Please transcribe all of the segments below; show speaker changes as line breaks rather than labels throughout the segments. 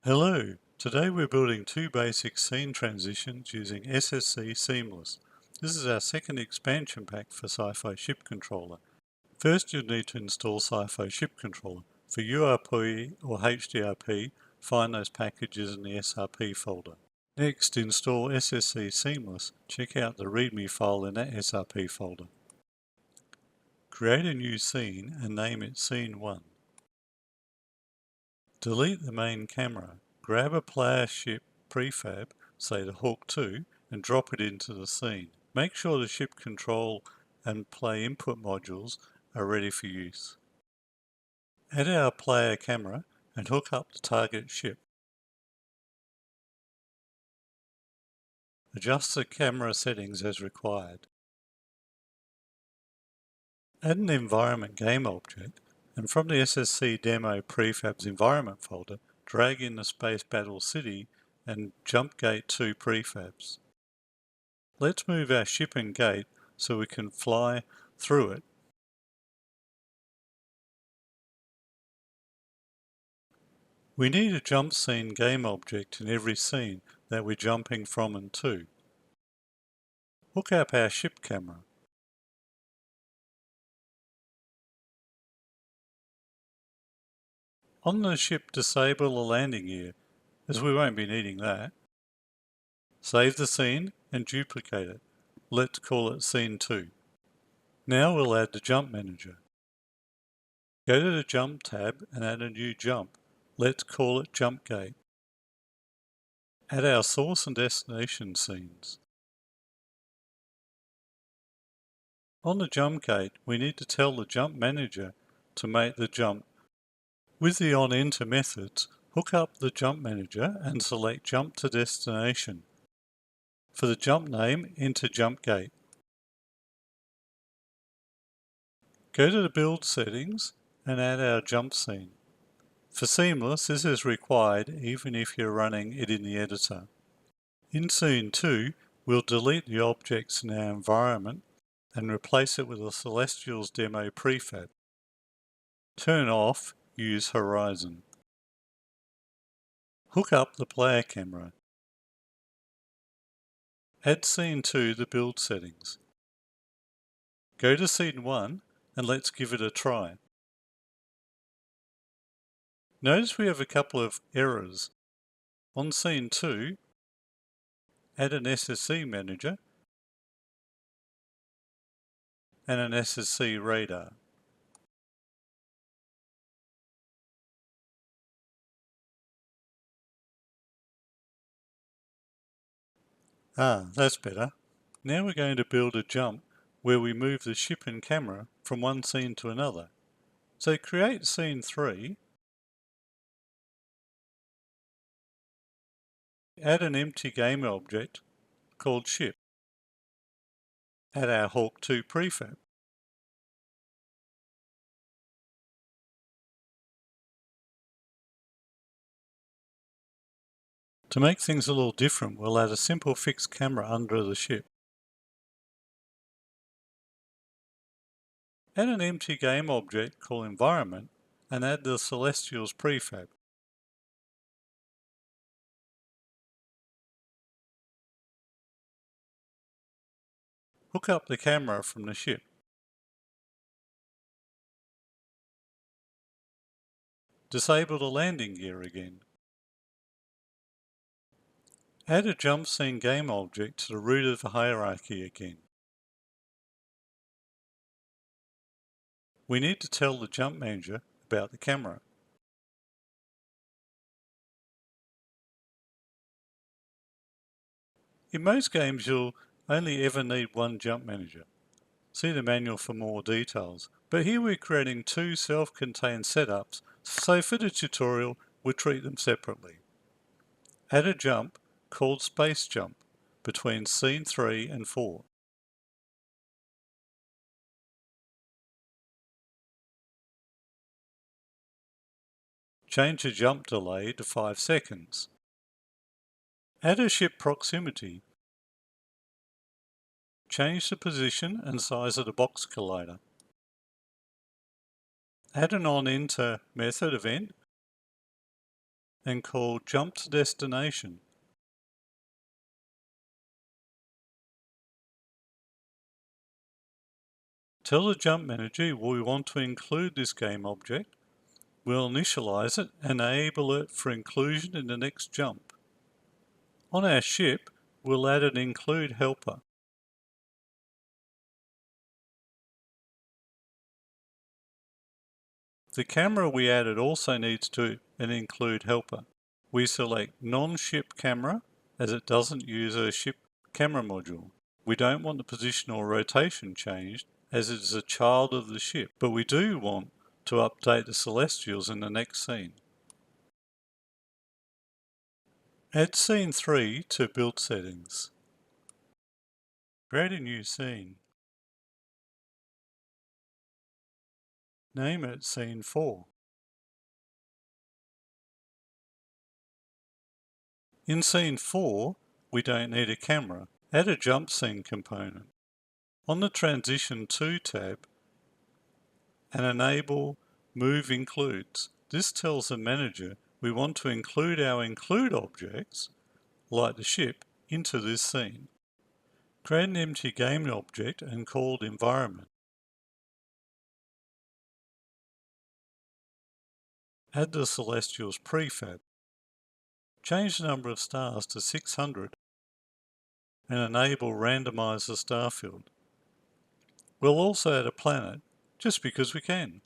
Hello, today we're building two basic scene transitions using SSC Seamless. This is our second expansion pack for Sci-Fi Ship Controller. First you'll need to install Sci-Fi Ship Controller. For URP or HDRP, find those packages in the SRP folder. Next, install SSC Seamless. Check out the README file in that SRP folder. Create a new scene and name it Scene 1. Delete the main camera. Grab a player ship prefab, say the Hawk 2, and drop it into the scene. Make sure the ship control and play input modules are ready for use. Add our player camera and hook up the target ship. Adjust the camera settings as required. Add an environment game object, and from the SSC Demo Prefabs environment folder, drag in the Space Battle City and Jump Gate 2 prefabs. Let's move our ship and gate so we can fly through it. We need a jump scene game object in every scene that we're jumping from and to. Hook up our ship camera. On the ship, disable the landing gear, as we won't be needing that. Save the scene and duplicate it. Let's call it Scene 2. Now we'll add the Jump Manager. Go to the Jump tab and add a new jump. Let's call it Jump Gate. Add our source and destination scenes. On the Jump Gate, we need to tell the Jump Manager to make the jump. With the onEnter methods, hook up the Jump Manager and select Jump to Destination. For the jump name, enter Jump Gate. Go to the Build settings and add our jump scene. For Seamless, this is required even if you're running it in the editor. In Scene 2, we'll delete the objects in our environment and replace it with a Celestials Demo prefab. Turn off Use Horizon. Hook up the player camera. Add Scene 2 the build settings. Go to Scene 1 and let's give it a try. Notice we have a couple of errors. On Scene 2, add an SSC Manager and an SSC Radar. That's better. Now we're going to build a jump where we move the ship and camera from one scene to another. So create Scene 3, add an empty game object called Ship. Add our Hawk 2 prefab. To make things a little different, we'll add a simple fixed camera under the ship. Add an empty game object called Environment and add the Celestials prefab. Hook up the camera from the ship. Disable the landing gear again. Add a jump scene game object to the root of the hierarchy again. We need to tell the Jump Manager about the camera. In most games you'll only ever need one Jump Manager. See the manual for more details, but here we're creating two self-contained setups, so for the tutorial we'll treat them separately. Add a jump called Space Jump between Scene 3 and 4. Change the jump delay to 5 seconds. Add a ship proximity. Change the position and size of the box collider. Add an onEnter method event and call Jump to Destination. Tell the Jump Manager we want to include this game object. We'll initialize it and enable it for inclusion in the next jump. On our ship, we'll add an include helper. The camera we added also needs an include helper. We select non-ship camera as it doesn't use a ship camera module. We don't want the position or rotation changed as it is a child of the ship, but we do want to update the celestials in the next scene. Add scene 3 to build settings. Create a new scene. Name it scene 4. In scene 4, we don't need a camera. Add a jump scene component. On the Transition To tab, and enable Move Includes. This tells the manager we want to include our include objects, like the ship, into this scene. Create an empty game object and call it Environment. Add the Celestials prefab. Change the number of stars to 600 and enable Randomize the star field. We'll also add a planet, just because we can.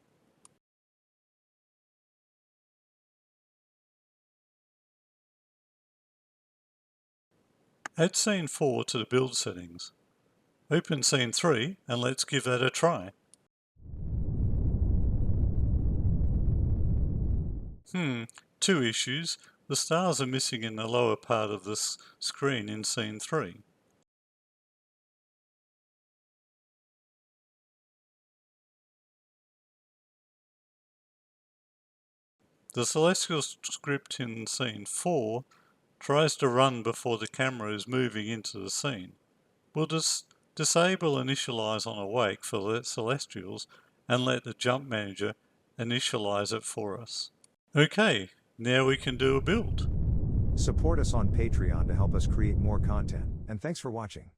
Add scene 4 to the build settings. Open scene 3 and let's give that a try. Two issues. The stars are missing in the lower part of this screen in scene 3. The celestial script in scene 4 tries to run before the camera is moving into the scene. We'll just disable initialize on awake for the celestials and let the jump manager initialize it for us. Okay, now we can do a build.
Support us on Patreon to help us create more content, and thanks for watching.